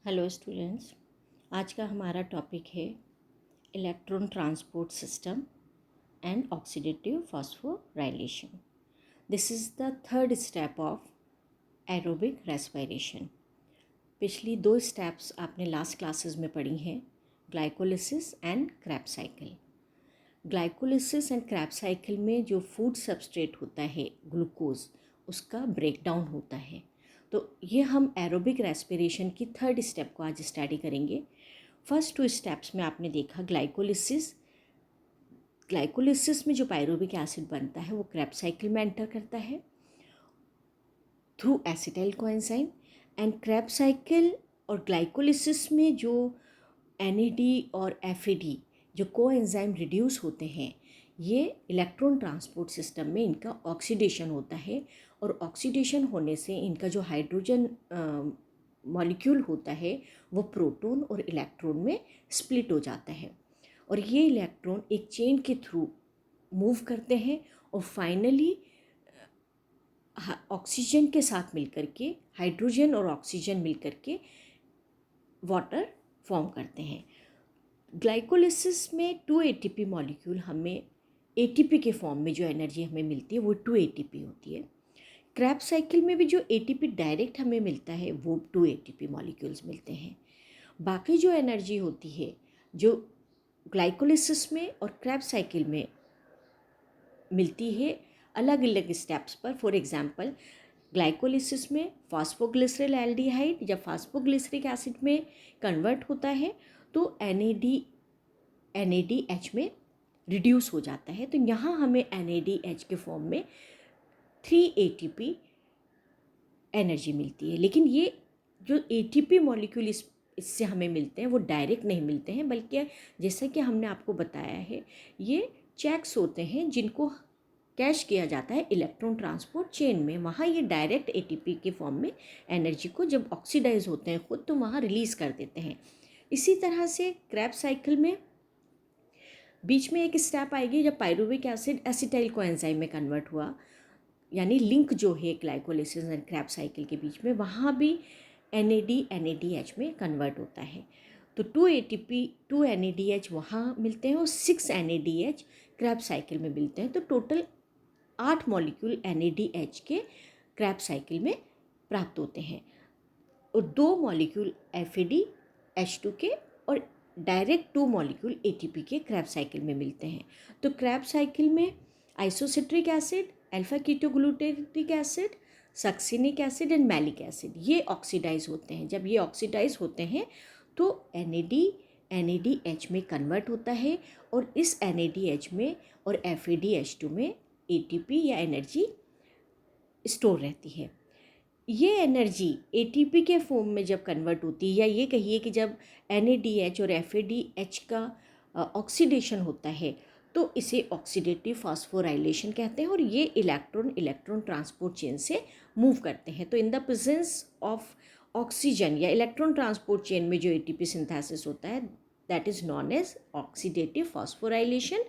Hello students. आज का हमारा टॉपिक है electron transport system and oxidative phosphorylation. This is the third step of aerobic respiration. पिछली दो स्टेप्स आपने लास्ट क्लासेस में पढ़ी हैं, glycolysis and Krebs cycle. Glycolysis and Krebs cycle में जो फूड सबस्ट्रेट होता है ग्लूकोज, उसका ब्रेकडाउन होता है। तो ये हम एरोबिक रेस्पिरेशन की थर्ड स्टेप को आज स्टडी करेंगे। फर्स्ट टू स्टेप्स में आपने देखा ग्लाइकोलिसिस में जो पायरुविक एसिड बनता है वो क्रैब साइकिल में एंटर करता है through acetyl coenzyme. And Krebs cycle और ग्लाइकोलिसिस में जो NAD और FAD जो कोएंजाइम रिड्यूस होते हैं, ये इलेक्ट्रॉन ट्रांसपोर्ट सिस्टम में इनका ऑक्सीडेशन होता है और ऑक्सीडेशन होने से इनका जो हाइड्रोजन मॉलिक्यूल होता है वो प्रोटॉन और इलेक्ट्रॉन में स्प्लिट हो जाता है और ये इलेक्ट्रॉन एक चेन के थ्रू मूव करते हैं और फाइनली ऑक्सीजन के साथ मिलकर के, हाइड्रोजन और ऑक्सीजन मिलकर के वाटर फॉर्म करते हैं। ग्लाइकोलिसिस में 2 ATP मॉलिक्यूल हमें ATP के फॉर्म में जो एनर्जी हमें मिलती है वो 2 ATP होती है। क्रैब साइकिल में भी जो ATP डायरेक्ट हमें मिलता है वो 2 ATP मॉलिक्यूल्स मिलते हैं। बाकी जो एनर्जी होती है जो ग्लाइकोलिसिस में और क्रैब साइकिल में मिलती है अलग अलग स्टेप्स पर। फॉर एग्जांपल, ग्लाइकोलिसिस में फॉस्फोग्लिसरल एल्डिहाइड जब फॉस्फोग्लिसरिक एसिड में कन्वर्ट होता है तो NADH में रिड्यूस हो जाता है। तो यहाँ हमें NADH के फॉर्म में 3 ATP एनर्जी मिलती है। लेकिन ये जो ATP मॉलिक्यूल इससे हमें मिलते हैं वो डायरेक्ट नहीं मिलते हैं, बल्कि जैसा कि हमने आपको बताया है ये चेक्स होते हैं जिनको कैश किया जाता है इलेक्ट्रॉन ट्रांसपोर्ट चेन में। वहाँ ये डायरेक्ट ATP के फॉर्म में एनर्जी को जब ऑक्सीडाइज होते हैं खुद तो वहाँ रिलीज़ कर देते हैं। इसी तरह से क्रैब साइकिल में बीच में एक स्टेप आएगी जब पायरुविक एसिड एसिटाइल कोएंजाइम में कन्वर्ट हुआ, यानी लिंक जो है ग्लाइकोलिसिस एंड क्रैब साइकिल के बीच में, वहाँ भी NADH में कन्वर्ट होता है। तो 2 ATP 2 NADH वहाँ मिलते हैं और 6 NADH क्रैब साइकिल में मिलते हैं। तो टोटल 8 मॉलिक्यूल NADH के क्रैब साइकिल में प्राप्त होते हैं और 2 मॉलिक्यूल FADH2 के और डायरेक्ट 2 मॉलिक्यूल ATP के क्रैब साइकिल में मिलते हैं। तो क्रैब साइकिल में isocitric acid, alpha ketoglutaric acid, succinic acid and malic acid ये ऑक्सीडाइज होते हैं। जब ये ऑक्सीडाइज होते हैं तो NADH में कन्वर्ट होता है और इस NADH में और FADH2 में ATP या एनर्जी स्टोर रहती है। ये एनर्जी ATP के फॉर्म में जब कन्वर्ट होती है, या ये कहिए कि जब NADH और FADH का ऑक्सीडेशन होता है तो इसे ऑक्सीडेटिव फॉस्फोराइलेशन कहते हैं और ये इलेक्ट्रॉन ट्रांसपोर्ट चेन से मूव करते हैं। तो in the presence of oxygen या इलेक्ट्रॉन ट्रांसपोर्ट चेन में जो ATP सिंथेसिस होता है that is known as oxidative phosphorylation.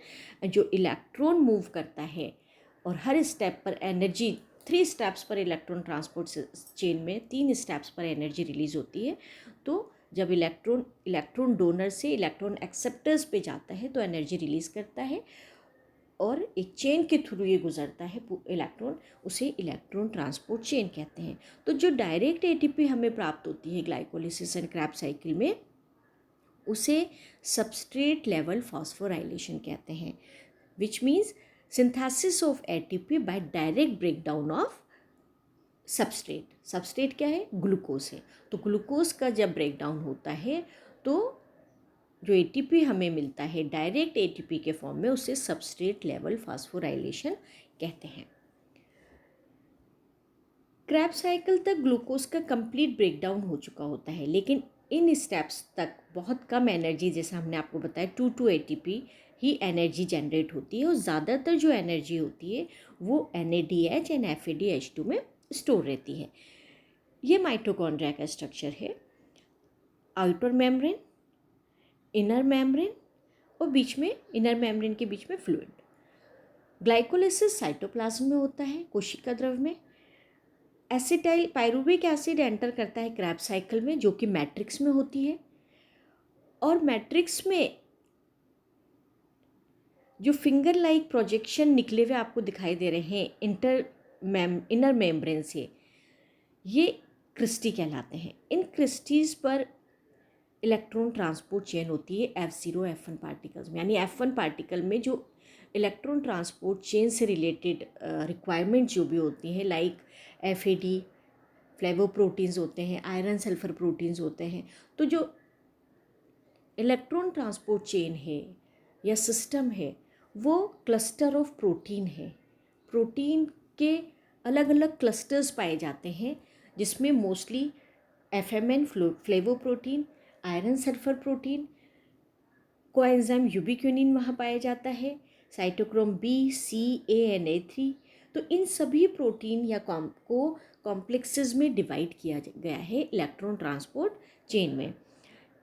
जो इलेक्ट्रॉन मूव करता है और हर स्टेप पर एनर्जी 3 स्टेप्स पर इलेक्ट्रॉन ट्रांसपोर्ट चेन में 3 स्टेप्स पर एनर्जी रिलीज होती है। तो जब इलेक्ट्रॉन डोनर से इलेक्ट्रॉन एक्सेप्टर्स पे जाता है तो एनर्जी रिलीज करता है और एक चेन के थ्रू ये गुजरता है इलेक्ट्रॉन, उसे इलेक्ट्रॉन ट्रांसपोर्ट चेन कहते हैं। तो जो डायरेक्ट ATP हमें प्राप्त होती है ग्लाइकोलिसिस एंड क्रैब साइकिल में उसे सबस्ट्रेट लेवल फॉस्फोराइलेशन कहते हैं, which means synthesis of ATP by direct breakdown of substrate क्या है? ग्लूकोज है। तो ग्लूकोज का जब ब्रेकडाउन होता है तो जो ATP हमें मिलता है डायरेक्ट ATP के फॉर्म में उसे सबस्ट्रेट लेवल फॉस्फोराइलेशन कहते हैं। क्रैब साइकिल तक ग्लूकोज का कंप्लीट ब्रेकडाउन हो चुका होता है, लेकिन इन स्टेप्स तक बहुत कम एनर्जी, जैसा हमने आपको बताया 2 ATP ही एनर्जी जनरेट होती है और ज़्यादातर जो एनर्जी होती है वो NADH एंड FADH2 में स्टोर रहती है। ये माइटोकॉन्ड्रिया का स्ट्रक्चर है, आउटर मेम्ब्रेन, इनर मेम्ब्रेन और बीच में इनर मेम्ब्रेन के बीच में फ्लूइड। ग्लाइकोलिसिस साइटोप्लाज्म में होता है, कोशिका द्रव में, एसिटाइल पायरुविक एसिड एंटर करता है क्रैब्स साइकिल में, जो कि मैट्रिक्स में होती है, और मैट्रिक्स में जो फिंगर लाइक प्रोजेक्शन निकले हुए आपको दिखाई दे रहे हैं इनर मेम्ब्रेन से, ये क्रिस्टी कहलाते हैं। इन क्रिस्टीज़ पर इलेक्ट्रॉन ट्रांसपोर्ट चेन होती है F0 F1 पार्टिकल्स में, यानी F1 पार्टिकल में जो इलेक्ट्रॉन ट्रांसपोर्ट चेन से रिलेटेड रिक्वायरमेंट जो भी होती हैं, लाइक FAD फ्लेवोप्रोटीन्स होते हैं, आयरन सल्फर प्रोटीन्स होते हैं। तो जो इलेक्ट्रॉन ट्रांसपोर्ट चेन है या सिस्टम है वो क्लस्टर ऑफ प्रोटीन है। प्रोटीन के अलग अलग क्लस्टर्स पाए जाते हैं, जिसमें mostly FMN flavoprotein, iron sulphur protein, coenzyme ubiquinone वहाँ पाया जाता है, cytochrome B, C, A and A3। तो इन सभी प्रोटीन या को कॉम्प्लेक्सेस में डिवाइड किया गया है इलेक्ट्रॉन ट्रांसपोर्ट चेन में।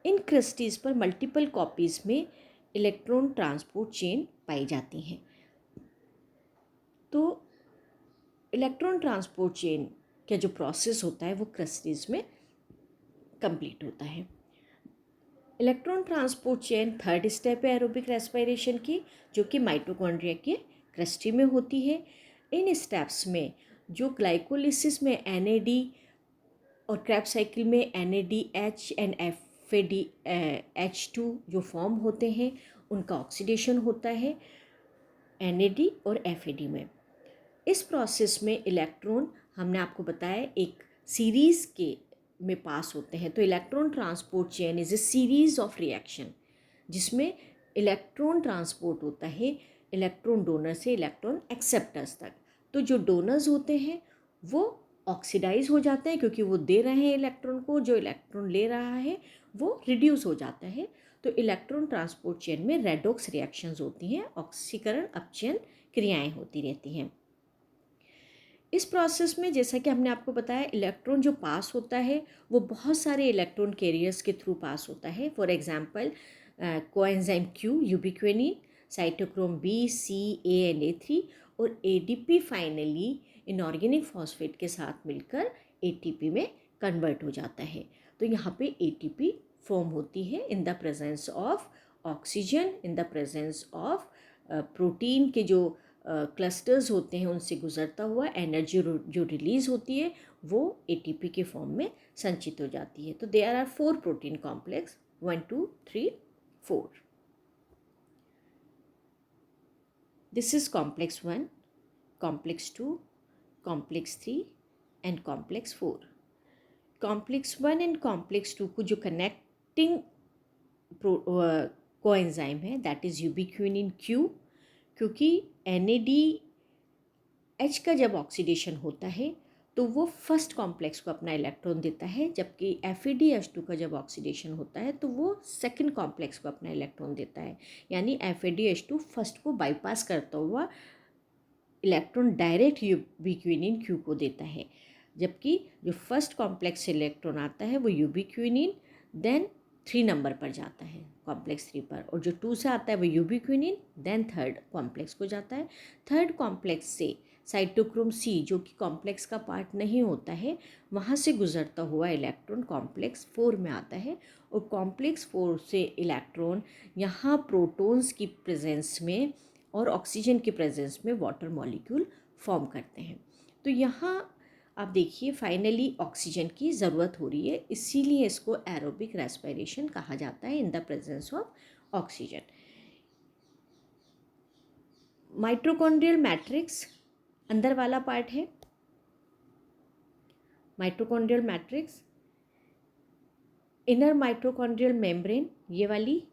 इन क्रिस्टीज़ पर मल्टीपल कॉपीज़ में इलेक्ट्रॉन ट्रांसपोर्ट चेन पाई जाती हैं। तो इलेक्ट्रॉन ट्रांसपोर्ट चेन का जो प्रोसेस होता है वो क्रिस्टीज़ में कंप्लीट होता है। Electron transport chain third step है एरोबिक रेस्पिरेशन की, जो कि माइटोकॉन्ड्रिया के क्रिस्टी में होती है। इन स्टेप्स में जो ग्लाइकोलिसिस में NAD और क्रैब्स साइकिल में NADH एंड FADH2 जो फॉर्म होते हैं उनका ऑक्सीडेशन होता है NAD और FAD में। इस प्रोसेस में इलेक्ट्रॉन, हमने आपको बताया, एक सीरीज़ के में पास होते हैं। तो electron transport chain is a series of reaction, जिसमें इलेक्ट्रॉन ट्रांसपोर्ट होता है इलेक्ट्रॉन डोनर से इलेक्ट्रॉन एक्सेप्टर्स तक। तो जो डोनर्स होते हैं वो ऑक्सीडाइज हो जाते हैं क्योंकि वो दे रहे हैं इलेक्ट्रॉन को, जो इलेक्ट्रॉन ले रहा है वो रिड्यूस हो जाता है। तो इलेक्ट्रॉन ट्रांसपोर्ट चेन में रेडॉक्स रिएक्शंस होती हैं, ऑक्सीकरण अपचयन क्रियाएं होती रहती हैं। इस प्रोसेस में जैसा कि हमने आपको बताया, इलेक्ट्रॉन जो पास होता है वो बहुत सारे इलेक्ट्रॉन कैरियर्स के थ्रू पास होता है। For example coenzyme Q, ubiquinone, cytochrome B, C, A and A3 और ADP फाइनली इनऑर्गेनिक फॉस्फेट के साथ मिलकर ATP में कन्वर्ट हो जाता है। तो यहाँ पे ATP फॉर्म होती है इन the presence of oxygen, in the presence of protein के जो क्लस्टर्स होते हैं उनसे गुजरता हुआ एनर्जी जो रिलीज़ होती है वो ATP के फॉर्म में संचित हो जाती है। तो there are 4 protein complex, 1 2 3 4। This is complex 1, complex 2, complex 3 and complex 4। Complex 1 and complex 2 को जो कनेक्टिंग कोएंजाइम है दैट इज़ यूबिक्विनिन Q, क्योंकि NADH का जब ऑक्सीडेशन होता है तो वो फर्स्ट कॉम्प्लेक्स को अपना इलेक्ट्रॉन देता है, जबकि FADH2 का जब ऑक्सीडेशन होता है तो वो सेकंड कॉम्प्लेक्स को अपना इलेक्ट्रॉन देता है। यानी FADH2 फर्स्ट को बाईपास करता हुआ इलेक्ट्रॉन डायरेक्ट यूबिक्विनिन Q को देता है, जबकि जो फर्स्ट कॉम्प्लेक्स से इलेक्ट्रॉन आता है वो यूबिक्विनिन देन 3 नंबर पर जाता है, कॉम्प्लेक्स 3 पर, और जो 2 से आता है वो यूबिक्विनिन देन थर्ड कॉम्प्लेक्स को जाता है। थर्ड कॉम्प्लेक्स से साइटोक्रोम C जो कि कॉम्प्लेक्स का पार्ट नहीं होता है, वहाँ से गुजरता हुआ इलेक्ट्रॉन कॉम्प्लेक्स 4 में आता है, और कॉम्प्लेक्स 4 से इलेक्ट्रॉन यहाँ प्रोटॉन्स की प्रेजेंस में और ऑक्सीजन की प्रेजेंस में वाटर मॉलिक्यूल फॉर्म करते हैं। तो यहाँ आप देखिए फाइनली ऑक्सीजन की ज़रूरत हो रही है, इसीलिए इसको एरोबिक रेस्पिरेशन कहा जाता है इन the presence of oxygen. Mitochondrial matrix अंदर वाला पार्ट है, mitochondrial matrix, inner mitochondrial membrane ये वाली,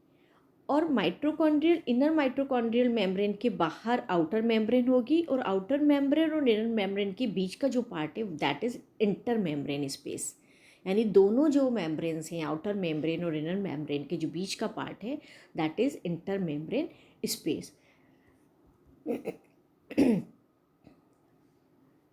और माइटोकॉन्ड्रियल इनर माइटोकॉन्ड्रियल मेम्ब्रेन के बाहर आउटर मेम्ब्रेन होगी, और आउटर मेम्ब्रेन और इनर मेम्ब्रेन के बीच का जो पार्ट है that is inter membrane space. यानी दोनों जो मेम्ब्रेन्स हैं, आउटर मेम्ब्रेन और इनर मेम्ब्रेन के जो बीच का पार्ट है that is inter membrane space.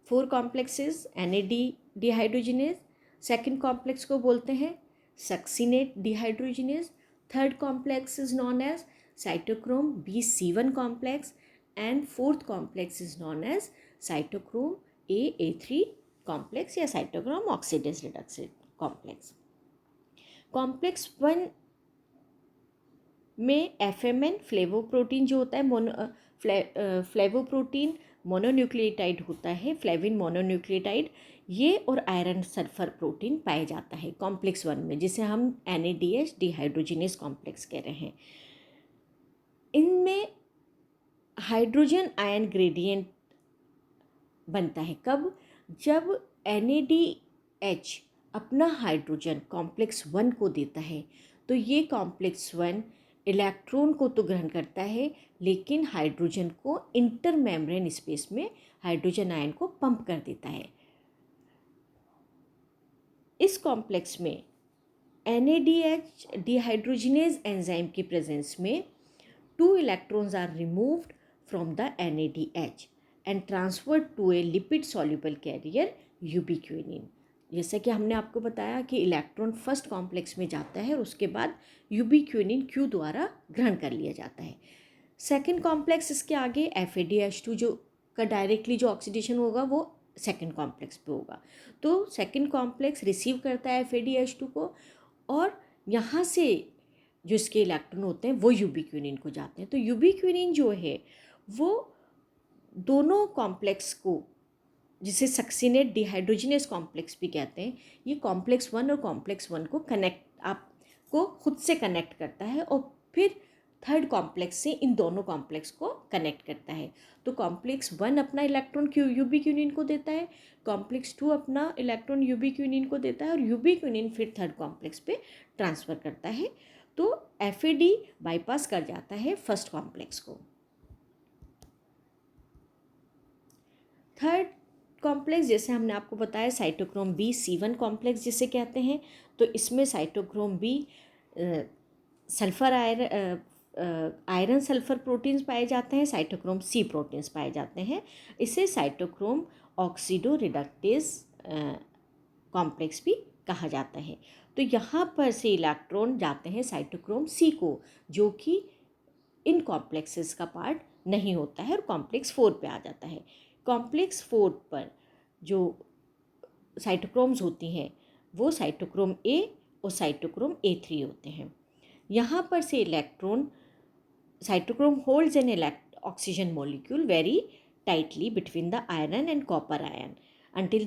4 complexes NAD dehydrogenase, second complex को बोलते हैं succinate dehydrogenase, third complex is known as cytochrome BC1 complex and fourth complex is known as cytochrome A3 complex या cytochrome oxidase redox complex. Complex 1 में FMN flavoprotein जो होता है flavoprotein mononucleotide होता है, फ्लेविन मोनोन्यूक्लियोटाइड, ये और आयरन सल्फर प्रोटीन पाया जाता है कॉम्प्लेक्स 1 में, जिसे हम NADH डिहाइड्रोजिनेज कॉम्प्लेक्स कह रहे हैं। इनमें हाइड्रोजन आयन ग्रेडियंट बनता है कब? जब NADH अपना हाइड्रोजन कॉम्प्लेक्स 1 को देता है, तो ये कॉम्प्लेक्स 1 इलेक्ट्रॉन को तो ग्रहण करता है, लेकिन हाइड्रोजन को इंटर मेम्ब्रेन स्पेस में हाइड्रोजन आयन को पंप कर देता है। इस कॉम्प्लेक्स में NADH डिहाइड्रोजिनेज एंजाइम की प्रेजेंस में 2 electrons are removed from the NADH and transferred to a lipid soluble carrier ubiquinone. जैसा कि हमने आपको बताया कि इलेक्ट्रॉन फर्स्ट कॉम्प्लेक्स में जाता है और उसके बाद यूबिक्विनिन Q द्वारा ग्रहण कर लिया जाता है। सेकंड कॉम्प्लेक्स इसके आगे FADH2 जो का डायरेक्टली जो ऑक्सीडेशन होगा वो सेकंड कॉम्प्लेक्स पे होगा। तो सेकंड कॉम्प्लेक्स रिसीव करता है FADH2 को, और यहाँ से जो इसके इलेक्ट्रॉन होते हैं वो यूबिक्विनिन को जाते हैं। तो यूबिक्विनिन जो है वो दोनों कॉम्प्लेक्स को, जिसे सक्सिनेट डिहाइड्रोजिनेज कॉम्प्लेक्स भी कहते हैं, ये कॉम्प्लेक्स 1 और कॉम्प्लेक्स 1 को आपको खुद से कनेक्ट करता है और फिर थर्ड कॉम्प्लेक्स से इन दोनों कॉम्प्लेक्स को कनेक्ट करता है। तो कॉम्प्लेक्स 1 अपना इलेक्ट्रॉन यूबिक्विनिन को देता है, कॉम्प्लेक्स 2 अपना इलेक्ट्रॉन यूबिक्विनिन को देता है, और यूबिक्विनिन फिर थर्ड कॉम्प्लेक्स पे ट्रांसफ़र करता है। तो FAD बाईपास कर जाता है फर्स्ट कॉम्प्लेक्स को। थर्ड कॉम्प्लेक्स जैसे हमने आपको बताया साइटोक्रोम B C1 कॉम्प्लेक्स जिसे कहते हैं, तो इसमें cytochrome B sulphur iron sulphur proteins पाए जाते हैं, साइटोक्रोम C प्रोटीन्स पाए जाते हैं। इसे साइटोक्रोम ऑक्सीडो रिडक्टेज कॉम्प्लेक्स भी कहा जाता है। तो यहाँ पर से इलेक्ट्रॉन जाते हैं साइटोक्रोम C को, जो कि इन कॉम्प्लेक्सेस का पार्ट नहीं होता है और कॉम्प्लेक्स 4 पे आ जाता है। कॉम्प्लेक्स 4 पर जो साइटोक्रोम्स होती हैं वो साइटोक्रोम A और साइटोक्रोम A3 होते हैं। यहाँ पर से electron cytochrome holds N oxygen molecule very tightly between the iron and copper ion until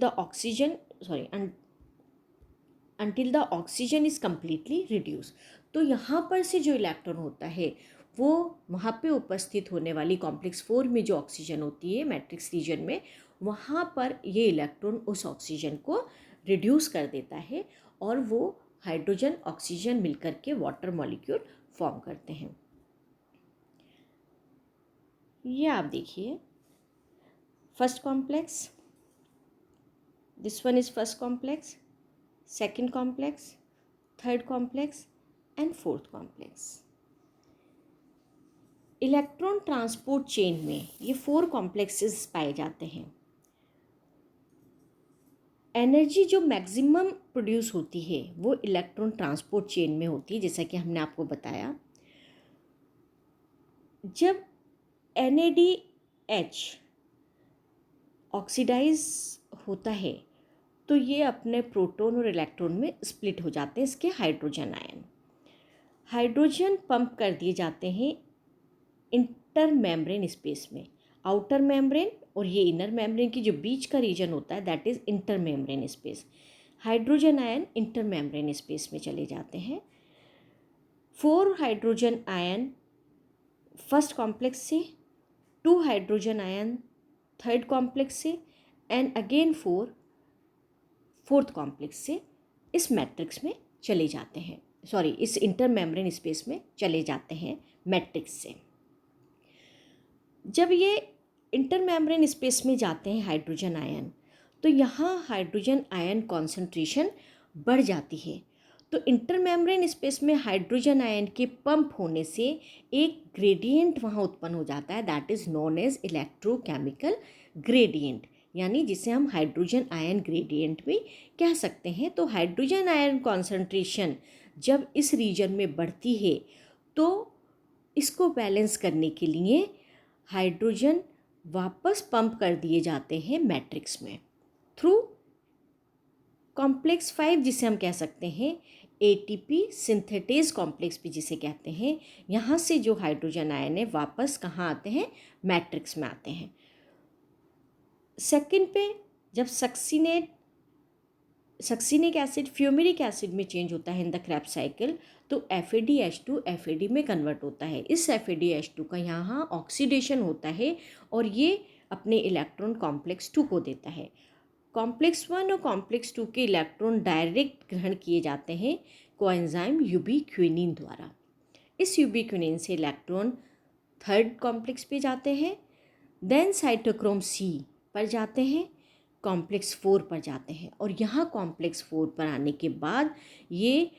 the oxygen is completely reduced। तो यहाँ पर से जो इलेक्ट्रॉन होता है वो वहाँ पे उपस्थित होने वाली कॉम्प्लेक्स 4 में जो ऑक्सीजन होती है मैट्रिक्स रीजन में, वहाँ पर ये इलेक्ट्रॉन उस ऑक्सीजन को रिड्यूस कर देता है और वो हाइड्रोजन ऑक्सीजन मिलकर के वाटर मॉलिक्यूल फॉर्म करते हैं। ये आप देखिए first complex, this one is first complex, second complex, third complex and fourth complex. Electron transport chain में ये 4 कॉम्प्लेक्सेस पाए जाते हैं। एनर्जी जो मैक्सिमम प्रोड्यूस होती है वो इलेक्ट्रॉन ट्रांसपोर्ट चेन में होती है, जैसा कि हमने आपको बताया। जब NADH ऑक्सीडाइज होता है तो ये अपने प्रोटॉन और इलेक्ट्रॉन में स्प्लिट हो जाते हैं इसके हाइड्रोजन पंप कर दिए जाते हैं इंटर मेम्ब्रेन स्पेस में। आउटर मेम्ब्रेन और ये इनर मेम्ब्रेन की जो बीच का रीजन होता है that is inter membrane space. Hydrogen ion inter membrane space में चले जाते हैं। 4 हाइड्रोजन आयन फर्स्ट कॉम्प्लेक्स से, 2 हाइड्रोजन आयन थर्ड कॉम्प्लेक्स से एंड अगेन 4 फोर्थ कॉम्प्लेक्स से इस मैट्रिक्स में चले जाते हैं, इस इंटर मेम्ब्रेन स्पेस में चले जाते हैं मैट्रिक्स से। जब ये इंटर मेम्ब्रेन स्पेस में जाते हैं हाइड्रोजन आयन, तो यहाँ हाइड्रोजन आयन कॉन्सेंट्रेशन बढ़ जाती है। तो इंटर मेम्ब्रेन स्पेस में हाइड्रोजन आयन के पंप होने से एक ग्रेडियंट वहाँ उत्पन्न हो जाता है that is known as electrochemical gradient, यानी जिसे हम हाइड्रोजन आयन ग्रेडियंट भी कह सकते हैं। तो हाइड्रोजन आयन कॉन्सेंट्रेशन जब इस रीजन में बढ़ती है तो इसको बैलेंस करने के लिए हाइड्रोजन वापस पंप कर दिए जाते हैं मैट्रिक्स में थ्रू कॉम्प्लेक्स 5 जिसे हम कह सकते हैं एटीपी सिंथेटेज कॉम्प्लेक्स भी जिसे कहते हैं, यहाँ से जो हाइड्रोजन आयन है वापस कहाँ आते हैं, मैट्रिक्स में आते हैं। सेकंड पे जब सक्सिनिक एसिड फ्यूमेरिक एसिड में चेंज होता है इन द क्रेब्स साइकिल, तो FADH2 FAD में कन्वर्ट होता है। इस FADH2 का यहाँ ऑक्सीडेशन होता है और ये अपने इलेक्ट्रॉन कॉम्प्लेक्स 2 को देता है। कॉम्प्लेक्स 1 और कॉम्प्लेक्स 2 के इलेक्ट्रॉन डायरेक्ट ग्रहण किए जाते हैं कोएंजाइम यूबीक्विनिन द्वारा। इस यूबीक्विनिन से इलेक्ट्रॉन थर्ड कॉम्प्लेक्स पे जाते हैं, देन साइटोक्रोम C पर जाते हैं, कॉम्प्लेक्स 4 पर जाते हैं और यहाँ कॉम्प्लेक्स 4 पर आने के बाद ये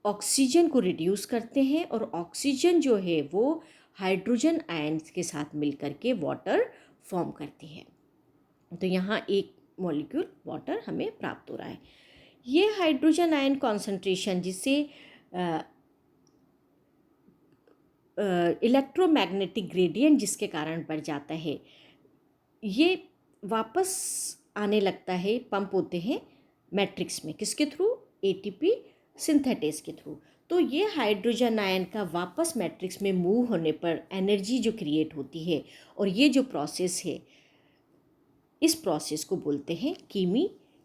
ऑक्सीजन को रिड्यूस करते हैं और ऑक्सीजन जो है वो हाइड्रोजन आयन्स के साथ मिलकर के वाटर फॉर्म करती है। तो यहाँ एक मॉलिक्यूल वाटर हमें प्राप्त हो रहा है। ये हाइड्रोजन आयन कॉन्सेंट्रेशन जिसे इलेक्ट्रोमैग्नेटिक ग्रेडियंट जिसके कारण बढ़ जाता है, ये वापस आने लगता है, पंप होते हैं मैट्रिक्स में, किसके थ्रू, एटीपी सिंथेटेज के थ्रू। तो ये हाइड्रोजन आयन का वापस मैट्रिक्स में मूव होने पर एनर्जी जो क्रिएट होती है, और ये जो प्रोसेस है इस प्रोसेस को बोलते हैं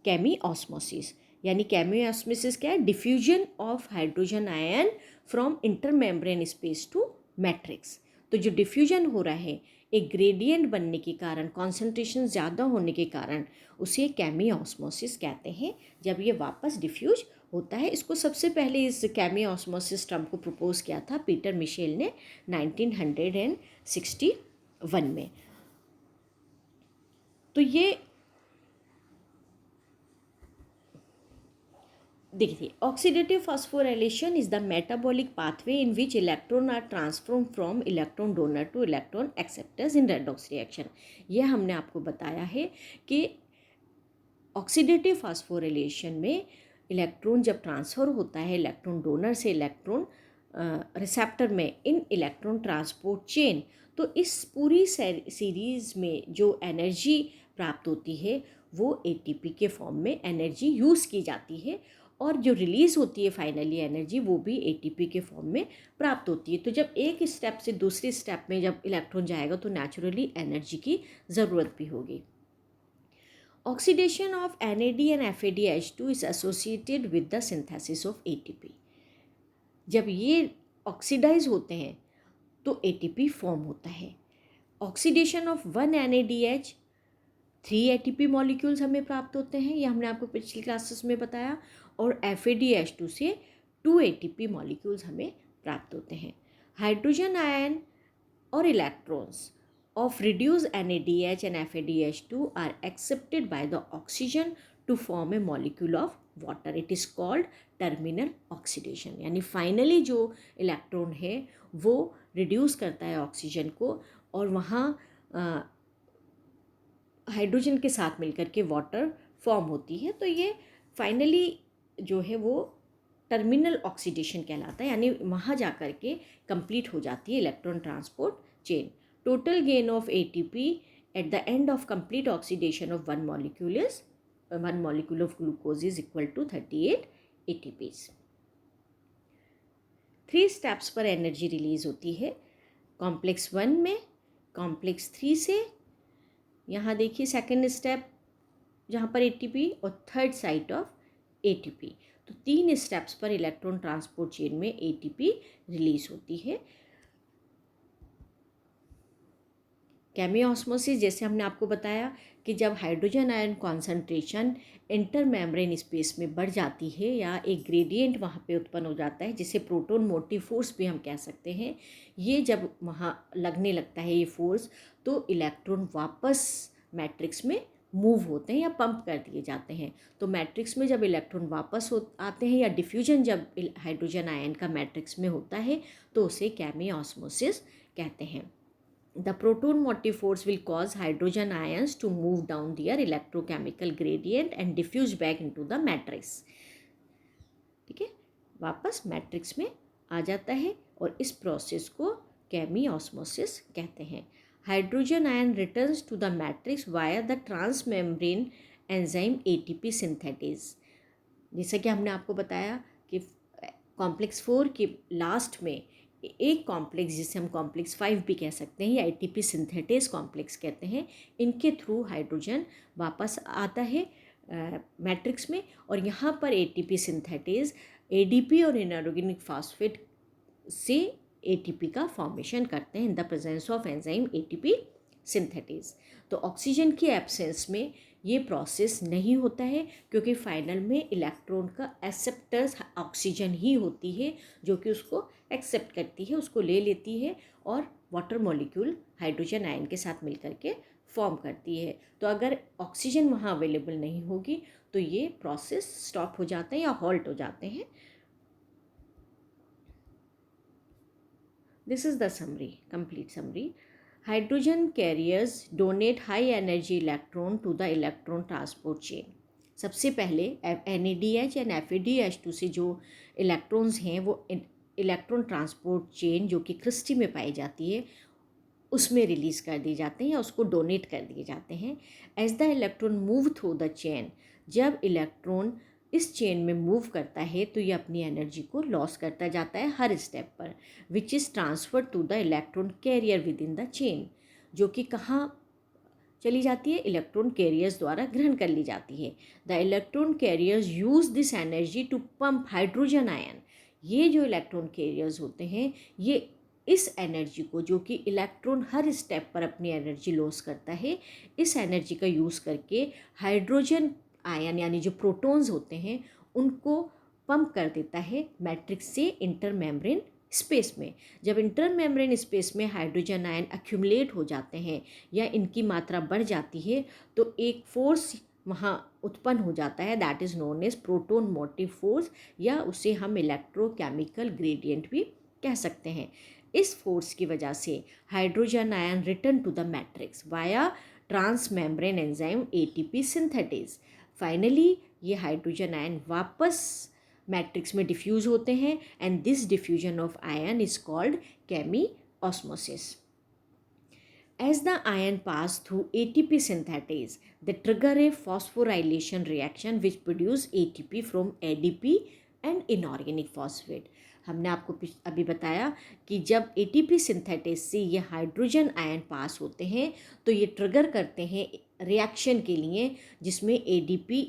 केमी ऑस्मोसिस। यानी केमी ऑस्मोसिस क्या है, diffusion of hydrogen ion from intermembrane space to matrix. तो जो डिफ्यूजन हो रहा है एक ग्रेडियंट बनने के कारण, कॉन्सेंट्रेशन ज़्यादा होने के कारण, उसे केमी ऑस्मोसिस कहते हैं। जब ये वापस डिफ्यूज होता है, इसको सबसे पहले इस केमी ऑस्मोसिस टर्म को प्रपोज किया था पीटर मिशेल ने 1961 में। तो ये देखिए, oxidative phosphorylation is the metabolic pathway in which electron are transform from electron donor to electron acceptors in redox reaction. ये हमने आपको बताया है कि ऑक्सीडेटिव फॉस्फोराइलेशन में इलेक्ट्रॉन जब ट्रांसफ़र होता है इलेक्ट्रॉन डोनर से इलेक्ट्रॉन रिसेप्टर में इन इलेक्ट्रॉन ट्रांसपोर्ट चेन, तो इस पूरी सीरीज़ में जो एनर्जी प्राप्त होती है वो एटीपी के फॉर्म में एनर्जी यूज़ की जाती है, और जो रिलीज़ होती है फाइनली एनर्जी वो भी एटीपी के फॉर्म में प्राप्त होती है। तो जब एक स्टेप से दूसरे स्टेप में जब इलेक्ट्रॉन जाएगा तो नेचुरली एनर्जी की ज़रूरत भी होगी। Oxidation of NAD and FADH2 is associated with the synthesis of ATP. जब ये ऑक्सीडाइज होते हैं तो ATP फॉर्म होता है। Oxidation of 1 NADH 3 ATP molecules हमें प्राप्त होते हैं, ये हमने आपको पिछली क्लासेस में बताया, और FADH2 से 2 ATP मॉलिक्यूल्स हमें प्राप्त होते हैं। हाइड्रोजन आयन और electrons of reduced NADH and FADH2 are accepted by the oxygen to form a molecule of water. It is called terminal oxidation. यानी फाइनली जो इलेक्ट्रॉन है वो रिड्यूस करता है ऑक्सीजन को और वहाँ हाइड्रोजन के साथ मिलकर के वाटर फॉर्म होती है। तो ये फाइनली जो है वो टर्मिनल ऑक्सीडेशन कहलाता है, यानी वहाँ जा कर के कंप्लीट हो जाती है electron transport chain. Total gain of ATP at the end of complete oxidation of one molecule of glucose is equal to 38 ATPs. 3 steps पर एनर्जी रिलीज होती है, कॉम्प्लेक्स 1 में, कॉम्प्लेक्स 3 से, यहाँ देखिए सेकेंड स्टेप जहाँ पर ATP, और थर्ड साइट ऑफ ATP। तो 3 स्टेप्स पर इलेक्ट्रॉन ट्रांसपोर्ट चेन में ATP रिलीज होती है। केमी ऑस्मोसिस जैसे हमने आपको बताया कि जब hydrogen ion concentration intermembrane space में बढ़ जाती है या एक ग्रेडियंट वहाँ पे उत्पन्न हो जाता है जिसे प्रोटॉन मोटिव फोर्स भी हम कह सकते हैं, ये जब वहाँ लगने लगता है ये फोर्स, तो इलेक्ट्रॉन वापस मैट्रिक्स में मूव होते हैं या पंप कर दिए जाते हैं। तो मैट्रिक्स में जब इलेक्ट्रॉन वापस आते हैं या डिफ्यूजन जब हाइड्रोजन आयन का मैट्रिक्स में होता है तो उसे केमी ऑस्मोसिस कहते हैं। The proton motive force will cause hydrogen ions to move down their electrochemical gradient and diffuse back into the matrix. ठीक है, वापस मैट्रिक्स में आ जाता है और इस प्रोसेस को केमी ऑस्मोसिस कहते हैं। Hydrogen ion returns to the matrix via the transmembrane enzyme ATP synthetase. जैसा कि हमने आपको बताया कि कॉम्प्लेक्स 4 के लास्ट में एक कॉम्प्लेक्स जिसे हम कॉम्प्लेक्स 5 भी कह सकते हैं या एटीपी सिंथेटेज कॉम्प्लेक्स कहते हैं, इनके थ्रू हाइड्रोजन वापस आता है मैट्रिक्स में, और यहाँ पर एटीपी सिंथेटेज एडीपी और इनऑर्गेनिक फॉस्फेट से एटीपी का फॉर्मेशन करते हैं इन the presence of enzyme ATP synthetase. तो ऑक्सीजन की एब्सेंस में ये प्रोसेस नहीं होता है, क्योंकि फाइनल में इलेक्ट्रॉन का एक्सेप्टर्स ऑक्सीजन ही होती है, जो कि उसको एक्सेप्ट करती है, उसको ले लेती है और वाटर मॉलिक्यूल हाइड्रोजन आयन के साथ मिलकर के फॉर्म करती है। तो अगर ऑक्सीजन वहाँ अवेलेबल नहीं होगी तो ये प्रोसेस स्टॉप हो जाते हैं या हॉल्ट हो जाते हैं। This is the summary, complete summary. Hydrogen carriers donate high energy electron to the electron transport chain. सबसे पहले NADH एंड FADH2 से जो इलेक्ट्रॉन्स हैं वो इलेक्ट्रॉन ट्रांसपोर्ट चेन जो कि क्रिस्टी में पाई जाती है उसमें रिलीज़ कर दिए जाते हैं या उसको डोनेट कर दिए जाते हैं। As the electron move through the chain, जब इलेक्ट्रॉन इस चेन में मूव करता है तो ये अपनी एनर्जी को लॉस करता जाता है हर स्टेप पर, which is transfer to the electron carrier within the chain, जो कि कहाँ चली जाती है, इलेक्ट्रॉन कैरियर्स द्वारा ग्रहण कर ली जाती है। The electron carriers use this energy to pump hydrogen ion. ये जो इलेक्ट्रॉन कैरियर्स होते हैं ये इस एनर्जी को, जो कि इलेक्ट्रॉन हर स्टेप पर अपनी एनर्जी लॉस करता है, इस एनर्जी का यूज़ करके हाइड्रोजन आयन यानी जो प्रोटॉन्स होते हैं उनको पंप कर देता है मैट्रिक्स से इंटर मेम्ब्रेन स्पेस में। जब इंटर मेम्ब्रेन स्पेस में हाइड्रोजन आयन एक्यूमुलेट हो जाते हैं या इनकी मात्रा बढ़ जाती है तो एक फोर्स वहाँ उत्पन्न हो जाता है, that is known as proton motive force, या उसे हम इलेक्ट्रोकेमिकल ग्रेडियंट भी कह सकते हैं। इस फोर्स की वजह से hydrogen ion return to the matrix via transmembrane enzyme ATP synthetase. Finally ये हाइड्रोजन आयन वापस मैट्रिक्स में डिफ्यूज़ होते हैं and this diffusion of ion is called chemiosmosis. As the ion pass through ATP synthetase, they trigger a phosphorylation reaction which produce ATP from ADP and inorganic phosphate. हमने आपको अभी बताया कि जब ATP synthetase से ये hydrogen ion पास होते हैं तो ये ट्रिगर करते हैं रिएक्शन के लिए, जिसमें ADP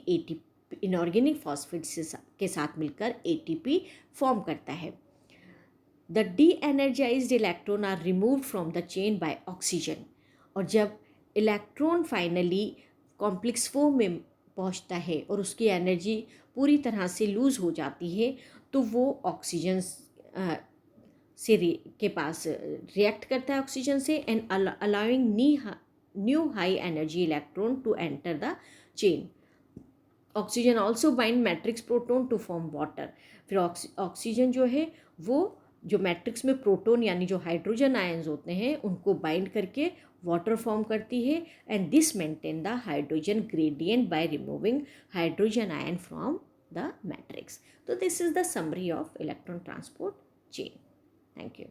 इनऑर्गेनिक फॉस्फेट के साथ मिलकर ATP फॉर्म करता है। The de-energized electron are removed from the chain by oxygen. और जब इलेक्ट्रॉन फाइनली कॉम्प्लेक्स 4 में पहुंचता है और उसकी एनर्जी पूरी तरह से लूज़ हो जाती है तो वो ऑक्सीजन से के पास रिएक्ट करता है ऑक्सीजन से and allowing new high energy electron to enter the chain. Oxygen also bind matrix proton to form water. फिर ऑक्सीजन जो है वो जो मैट्रिक्स में प्रोटॉन यानी जो हाइड्रोजन आयंस होते हैं उनको बाइंड करके वाटर फॉर्म करती है and this maintain the hydrogen gradient by removing hydrogen ion from the matrix. तो this is the summary of electron transport chain. Thank you.